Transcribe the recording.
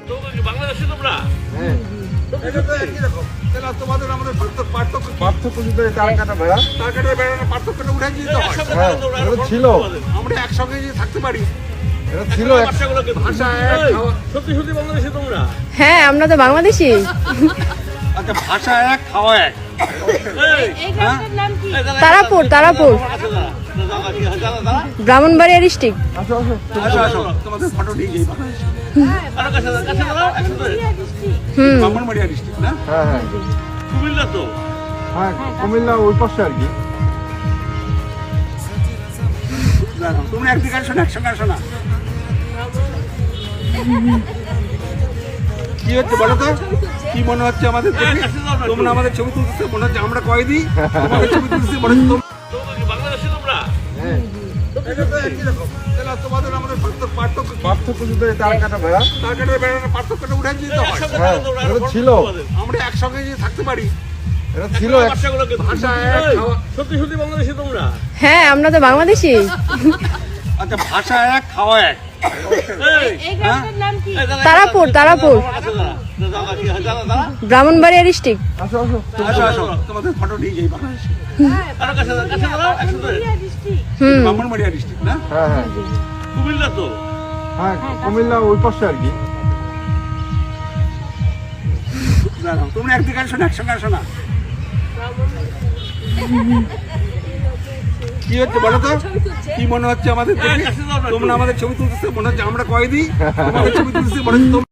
বাংলাদেশে তোমরা হ্যাঁ এটা তো একই রকম। তাহলে তোমাদের আমাদের পার্থক্য কি? পার্থক্য শুধু এই তার কাটা ভাড়া। তার কাটার বেড়ানোর পার্থক্যটা উঠে দিতে হয়। হ্যাঁ, এটা ছিল। আমরা একসঙ্গে যে থাকতে পারি। এটা ছিল এক ভাষা এক, খাওয়া- সত্যি সত্যি বাংলাদেশে তোমরা হ্যাঁ আমরা তো বাংলাদেশি। আচ্ছা, ভাষা এক, খাওয়া এক। তারাপুর তারাপুর ব্রাহ্মণবাড়িয়া ডিস্ট্রিক্ট। আসো আসো আসো, আসো, তোমাদের ফটো নিয়ে যাই বাংলাদেশে। হুম ব্রাহ্মণবাড়িয়া ডিস্ট্রিক্ট না? হ্যাঁ হ্যাঁ কুমিল্লা তো হ্যাঁ কুমিল্লা ওই পাশে আর কি। জানো, তোমরা একদিকে আসো না, একসঙ্গে আসো না। কি হচ্ছে বলো তো? কি মনে হচ্ছে আমাদের দেখে? তোমরা আমাদের ছবি তুলতেছে মনে হচ্ছে আমরা কয়েদি, তোমাদের ছবি তুলতেছে মনে হচ্ছে বাংলাদেশে তোমরা হ্যাঁ এটা তো একই রকম। তাহলে তোমাদের আমাদের পার্থক্য কি? পার্থক্য শুধু এই তার কাটা ভাড়া। তার কাটার বেড়ানোর পার্থক্যটা উঠে দিতে হয়। হ্যাঁ এটা ছিল। আমরা একসঙ্গে যে থাকতে পারি। এটা ছিল এক ভাষা এক, খাওয়া- সত্যি সত্যি বাংলাদেশে তোমরা হ্যাঁ আমরা তো বাংলাদেশি। আচ্ছা, ভাষা এক, খাওয়া এক। তারাপুর তারাপুর ব্রাহ্মণবাড়িয়া ডিস্ট্রিক্ট। আসো আসো আসো, আসো, তোমাদের ফটো নিয়ে যাই বাংলাদেশে। হুম ব্রাহ্মণবাড়িয়া ডিস্ট্রিক্ট না? হ্যাঁ হ্যাঁ কুমিল্লা তো হ্যাঁ কুমিল্লা ওই পাশে আর কি। জানো, তোমরা একদিকে আসো না, একসঙ্গে আসো না। কি হচ্ছে বলো তো? কি মনে হচ্ছে আমাদের দেখে? তোমরা আমাদের ছবি তুলতেছে মনে হচ্ছে আমরা কয়েদি, তোমাদের ছবি তুলতেছে মনে হচ্ছে তোমরা